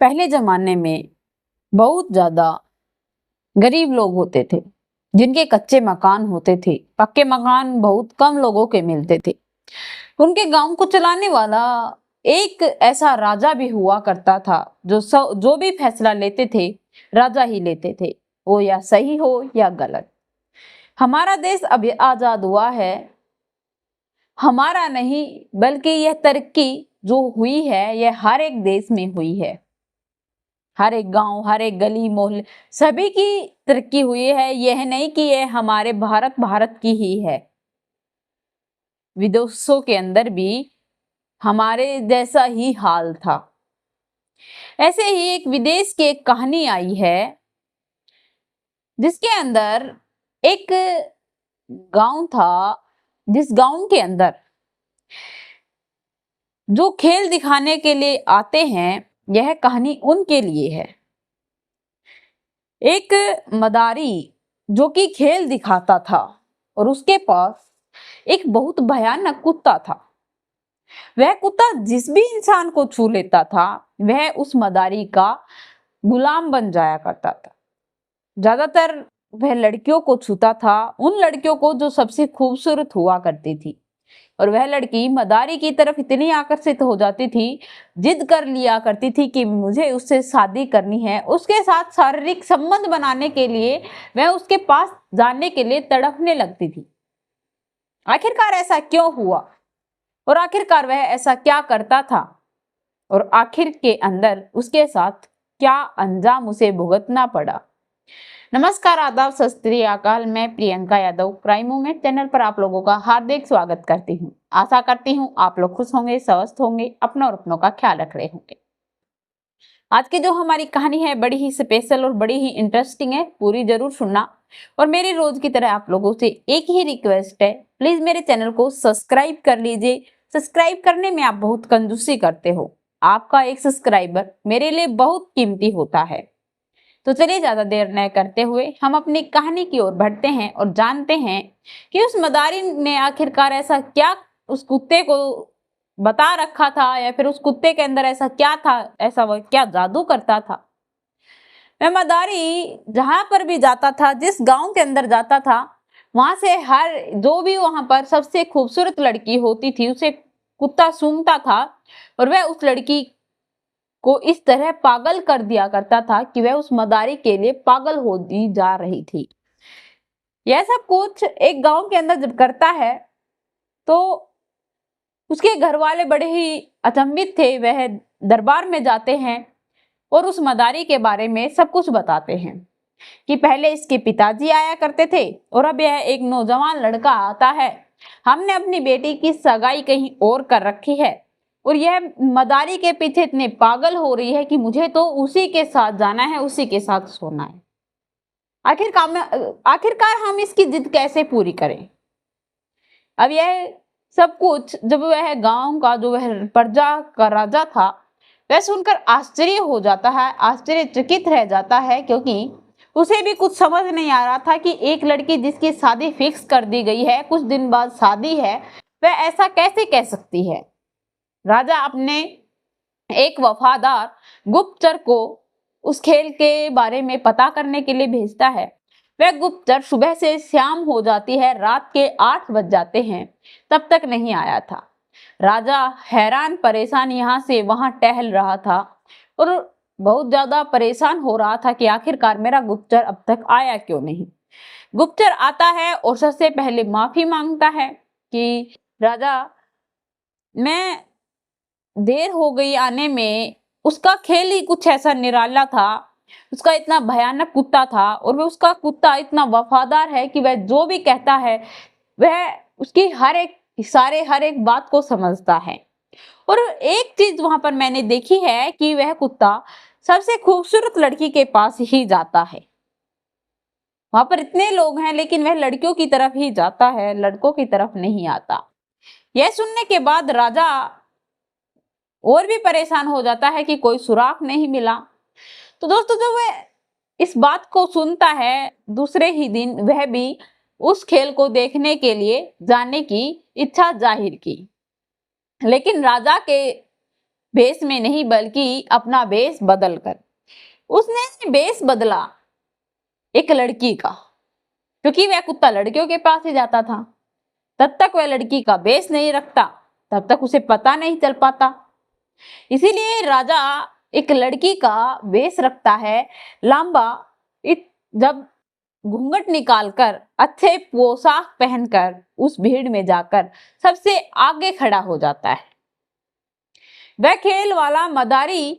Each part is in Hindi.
पहले जमाने में बहुत ज्यादा गरीब लोग होते थे जिनके कच्चे मकान होते थे। पक्के मकान बहुत कम लोगों के मिलते थे। उनके गांव को चलाने वाला एक ऐसा राजा भी हुआ करता था जो भी फैसला लेते थे राजा ही लेते थे, वो या सही हो या गलत। हमारा देश अभी आजाद हुआ है, हमारा नहीं बल्कि यह तरक्की जो हुई है यह हर एक देश में हुई है। हर एक गांव, हर एक गली मोहल्ले सभी की तरक्की हुई है। यह नहीं कि यह हमारे भारत की ही है, विदेशों के अंदर भी हमारे जैसा ही हाल था। ऐसे ही एक विदेश की एक कहानी आई है जिसके अंदर एक गांव था, जिस गांव के अंदर जो खेल दिखाने के लिए आते हैं, यह कहानी उनके लिए है। एक मदारी जो कि खेल दिखाता था और उसके पास एक बहुत भयानक कुत्ता था। वह कुत्ता जिस भी इंसान को छू लेता था वह उस मदारी का गुलाम बन जाया करता था। ज्यादातर वह लड़कियों को छूता था, उन लड़कियों को जो सबसे खूबसूरत हुआ करती थी। और वह लड़की मदारी की तरफ इतनी आकर्षित हो जाती थी, जिद कर लिया करती थी कि मुझे उससे शादी करनी है। उसके साथ शारीरिक संबंध बनाने के लिए वह उसके पास जाने के लिए तड़पने लगती थी। आखिरकार ऐसा क्यों हुआ और आखिरकार वह ऐसा क्या करता था और आखिर के अंदर उसके साथ क्या अंजाम उसे भुगतना पड़ा। नमस्कार, आदाब, सत श्री अकाल। मैं Priyanka Yadav crime movement channel पर आप लोगों का हार्दिक स्वागत करती हूँ। आशा करती हूँ आप लोग खुश होंगे, स्वस्थ होंगे, अपनों और अपनों का ख्याल रख रहे होंगे। आज की जो हमारी कहानी है बड़ी ही स्पेशल और बड़ी ही इंटरेस्टिंग है, पूरी जरूर सुनना। और मेरी रोज की तरह आप लोगों से एक ही रिक्वेस्ट है, प्लीज मेरे चैनल को सब्सक्राइब कर लीजिए। सब्सक्राइब करने में आप बहुत कंजूसी करते हो, आपका एक सब्सक्राइबर मेरे लिए बहुत कीमती होता है। तो चलिए ज्यादा देर न करते हुए हम अपनी कहानी की ओर बढ़ते हैं और जानते हैं कि उस मदारी ने आखिरकार ऐसा क्या उस कुत्ते को बता रखा था, या फिर उस कुत्ते के अंदर ऐसा क्या था, ऐसा वह क्या जादू करता था। वह मदारी जहां पर भी जाता था, जिस गांव के अंदर जाता था, वहां से हर जो भी वहां पर सबसे खूबसूरत लड़की होती थी उसे कुत्ता सूंघता था और वह उस लड़की को इस तरह पागल कर दिया करता था कि वह उस मदारी के लिए पागल होती जा रही थी। यह सब कुछ एक गांव के अंदर जब करता है तो उसके घर वाले बड़े ही अचंभित थे। वह दरबार में जाते हैं और उस मदारी के बारे में सब कुछ बताते हैं कि पहले इसके पिताजी आया करते थे और अब यह एक नौजवान लड़का आता है। हमने अपनी बेटी की सगाई कहीं और कर रखी है और यह मदारी के पीछे इतने पागल हो रही है कि मुझे तो उसी के साथ जाना है, उसी के साथ सोना है। आखिरकार हम इसकी जिद कैसे पूरी करें। अब यह सब कुछ जब वह गांव का जो वह प्रजा का राजा था वह सुनकर आश्चर्य हो जाता है, आश्चर्यचकित रह जाता है, क्योंकि उसे भी कुछ समझ नहीं आ रहा था कि एक लड़की जिसकी शादी फिक्स कर दी गई है, कुछ दिन बाद शादी है, वह ऐसा कैसे कह सकती है। राजा अपने एक वफादार गुप्तचर को उस खेल के बारे में पता करने के लिए भेजता है। वह गुप्तचर सुबह से शाम हो जाती है, रात के 8 बज जाते हैं, तब तक नहीं आया था। राजा हैरान परेशान यहाँ से वहां टहल रहा था और बहुत ज्यादा परेशान हो रहा था कि आखिरकार मेरा गुप्तचर अब तक आया क्यों नहीं। गुप्तचर आता है और सबसे पहले माफी मांगता है कि राजा, मैं देर हो गई आने में। उसका खेल ही कुछ ऐसा निराला था, उसका इतना भयानक कुत्ता था और वह उसका कुत्ता इतना वफादार है कि वह जो भी कहता है वह उसकी हर एक इशारे, हर एक बात को समझता है। और एक चीज वहां पर मैंने देखी है कि वह कुत्ता सबसे खूबसूरत लड़की के पास ही जाता है। वहां पर इतने लोग हैं लेकिन वह लड़कियों की तरफ ही जाता है, लड़कों की तरफ नहीं आता। यह सुनने के बाद राजा और भी परेशान हो जाता है कि कोई सुराग नहीं मिला। तो दोस्तों, जब वह इस बात को सुनता है, दूसरे ही दिन वह भी उस खेल को देखने के लिए जाने की इच्छा जाहिर की। लेकिन राजा के भेष में नहीं बल्कि अपना भेष बदल कर। उसने भेष बदला एक लड़की का, क्योंकि वह कुत्ता लड़कियों के पास ही जाता था। तब तक वह लड़की का भेष नहीं रखता, तब तक उसे पता नहीं चल पाता। इसीलिए राजा एक लड़की का भेष रखता है, लंबा, जब घूंघट निकालकर अच्छे पोशाक पहनकर उस भीड़ में जाकर सबसे आगे खड़ा हो जाता है। वह खेल वाला मदारी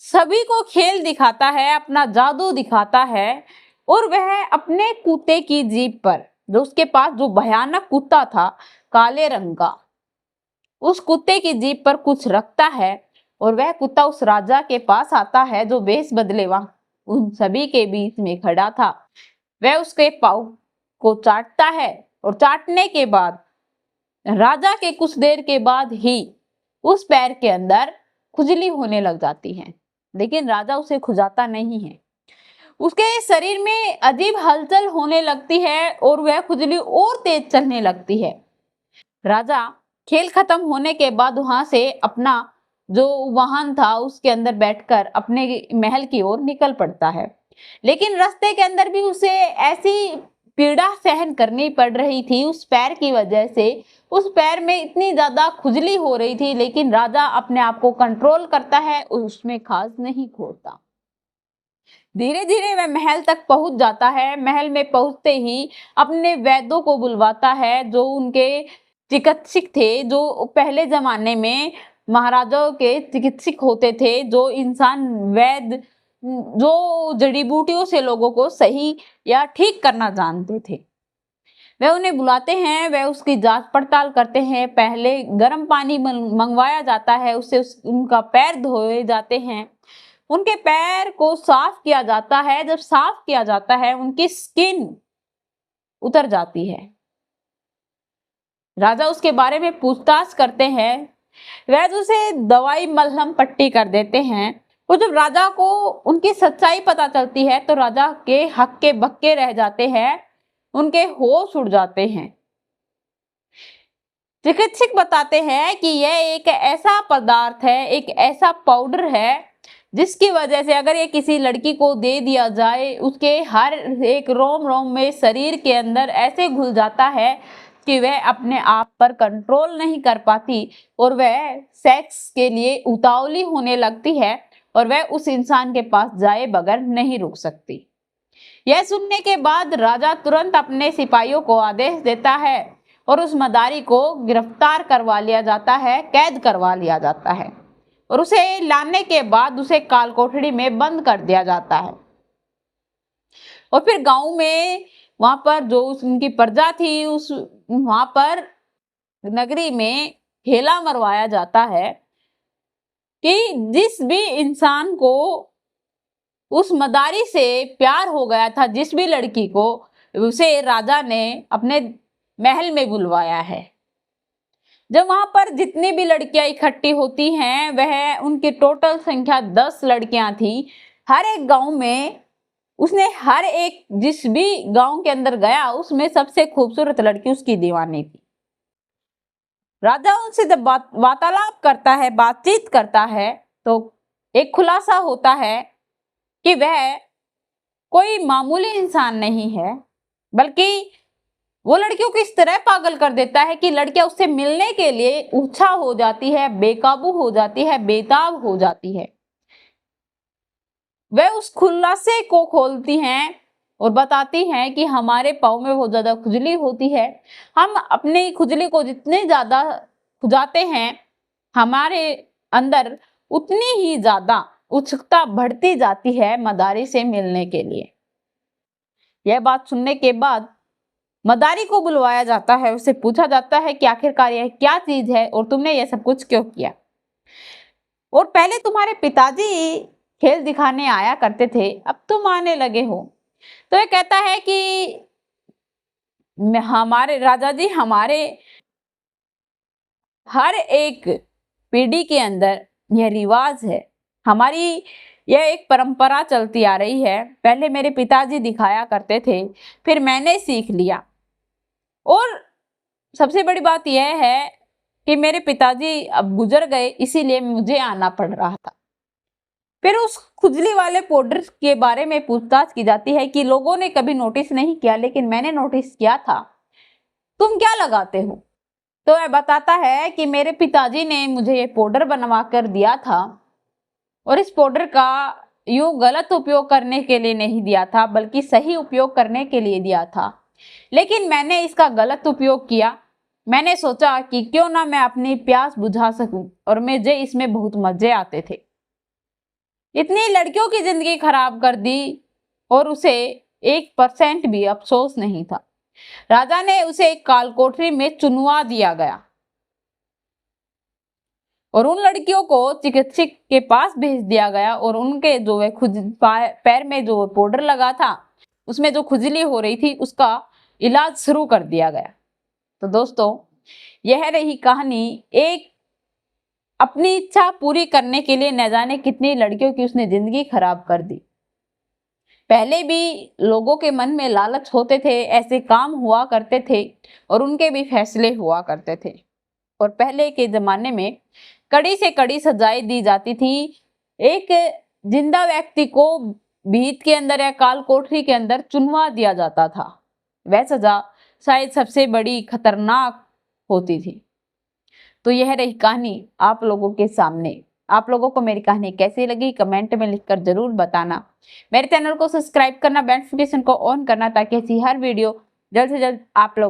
सभी को खेल दिखाता है, अपना जादू दिखाता है, और वह अपने कुत्ते की जीभ पर, जो उसके पास जो भयानक कुत्ता था काले रंग का, उस कुत्ते की जीभ पर कुछ रखता है और वह कुत्ता उस राजा के पास आता है जो भेष बदले वहां उन सभी के बीच में खड़ा था। वह उसके पाँव को चाटता है और चाटने के बाद राजा के कुछ देर के बाद ही उस पैर के अंदर खुजली होने लग जाती है, लेकिन राजा उसे खुजाता नहीं है। उसके शरीर में अजीब हलचल होने लगती है और वह खुजली और तेज चलने लगती है। राजा खेल खत्म होने के बाद वहां से अपना जो वाहन था उसके अंदर बैठकर अपने महल की ओर निकल पड़ता है, लेकिन रास्ते के अंदर भी उसे ऐसी पीड़ा सहन करनी पड़ रही थी उस पैर की वजह से। उस पैर में इतनी ज्यादा खुजली हो रही थी, लेकिन राजा अपने आप को कंट्रोल करता है, उसमें खास नहीं खोता। धीरे धीरे वह महल तक पहुंच जाता है। महल में पहुंचते ही अपने वैद्यों को बुलवाता है, जो उनके चिकित्सक थे, जो पहले जमाने में महाराजाओं के चिकित्सक होते थे, जो इंसान वैद्य, जो जड़ी बूटियों से लोगों को सही या ठीक करना जानते थे। वह उन्हें बुलाते हैं, वह उसकी जांच पड़ताल करते हैं। पहले गर्म पानी मंगवाया जाता है, उससे उनका पैर धोए जाते हैं, उनके पैर को साफ किया जाता है। जब साफ किया जाता है उनकी स्किन उतर जाती है। राजा उसके बारे में पूछताछ करते हैं, वैद्य उसे दवाई मलहम पट्टी कर देते हैं। और जब राजा को उनकी सच्चाई पता चलती है तो राजा के हक्के बक्के रह जाते हैं, उनके होश उड़ जाते हैं। चिकित्सक बताते हैं कि यह एक ऐसा पदार्थ है, एक ऐसा पाउडर है, जिसकी वजह से अगर ये किसी लड़की को दे दिया जाए, उसके हर एक रोम रोम में शरीर के अंदर ऐसे घुल जाता है कि वह अपने आप पर कंट्रोल नहीं कर पाती और वह सेक्स के लिए उतावली होने लगती है और वह उस इंसान के पास जाए बगैर नहीं रुक सकती। यह सुनने के बाद राजा तुरंत अपने सिपाहियों को आदेश देता है और उस मदारी को गिरफ्तार करवा लिया जाता है, कैद करवा लिया जाता है और उसे लाने के बाद उसे काल कोठरी में बंद कर दिया जाता है। और फिर गांव में वहां पर जो उनकी प्रजा थी, उस वहां पर नगरी में हेला मरवाया जाता है कि जिस भी इंसान को उस मदारी से प्यार हो गया था, जिस भी लड़की को, उसे राजा ने अपने महल में बुलवाया है। जब वहां पर जितनी भी लड़कियां इकट्ठी होती हैं, वह उनकी टोटल संख्या 10 लड़कियां थी। हर एक गांव में उसने हर एक जिस भी गांव के अंदर गया उसमें सबसे खूबसूरत लड़की उसकी दीवानी थी। राजा उनसे जब वार्तालाप करता है, बातचीत करता है, तो एक खुलासा होता है कि वह कोई मामूली इंसान नहीं है, बल्कि वो लड़कियों को इस तरह पागल कर देता है कि लड़कियां उससे मिलने के लिए उत्साह हो जाती है, बेकाबू हो जाती है, बेताब हो जाती है। वह उस खुलासे को खोलती हैं और बताती हैं कि हमारे पाँव में बहुत ज्यादा खुजली होती है, हम अपनी खुजली को जितने ज्यादा खुजाते हैं, हमारे अंदर उतनी ही ज्यादा उत्सुकता बढ़ती जाती है मदारी से मिलने के लिए। यह बात सुनने के बाद मदारी को बुलवाया जाता है, उससे पूछा जाता है कि आखिरकार यह क्या चीज है और तुमने यह सब कुछ क्यों किया, और पहले तुम्हारे पिताजी खेल दिखाने आया करते थे, अब तुम आने लगे हो। तो यह कहता है कि हमारे राजा जी, हमारे हर एक पीढ़ी के अंदर यह रिवाज है, हमारी यह एक परंपरा चलती आ रही है। पहले मेरे पिताजी दिखाया करते थे, फिर मैंने सीख लिया, और सबसे बड़ी बात यह है कि मेरे पिताजी अब गुजर गए, इसीलिए मुझे आना पड़ रहा था। फिर उस खुजली वाले पाउडर के बारे में पूछताछ की जाती है कि लोगों ने कभी नोटिस नहीं किया, लेकिन मैंने नोटिस किया था, तुम क्या लगाते हो? तो वह बताता है कि मेरे पिताजी ने मुझे ये पाउडर बनवा कर दिया था, और इस पाउडर का यूं गलत उपयोग करने के लिए नहीं दिया था, बल्कि सही उपयोग करने के लिए दिया था। लेकिन मैंने इसका गलत उपयोग किया। मैंने सोचा कि क्यों ना मैं अपनी प्यास बुझा सकूं, और मुझे इसमें बहुत मजे आते थे। इतनी लड़कियों की जिंदगी खराब कर दी, और उसे 1% भी अफसोस नहीं था। राजा ने उसे एक काल कोठरी में चुनवा दिया गया, और उन लड़कियों को चिकित्सक के पास भेज दिया गया, और उनके जो है पैर में जो पाउडर लगा था, उसमें जो खुजली हो रही थी, उसका इलाज शुरू कर दिया गया। तो दोस्तों, यह रही कहानी। एक अपनी इच्छा पूरी करने के लिए न जाने कितनी लड़कियों की उसने जिंदगी खराब कर दी। पहले भी लोगों के मन में लालच होते थे, ऐसे काम हुआ करते थे, और उनके भी फैसले हुआ करते थे। और पहले के जमाने में कड़ी से कड़ी सजाएं दी जाती थी। एक जिंदा व्यक्ति को भीत के अंदर या काल कोठरी के अंदर चुनवा दिया जाता था। वह सजा शायद सबसे बड़ी खतरनाक होती थी। तो यह रही कहानी आप लोगों के सामने। आप लोगों को मेरी कहानी कैसी लगी कमेंट में लिखकर जरूर बताना। मेरे चैनल को सब्सक्राइब करना, बेल नोटिफिकेशन को ऑन करना, ताकि ऐसी हर वीडियो जल्द से जल्द आप लोग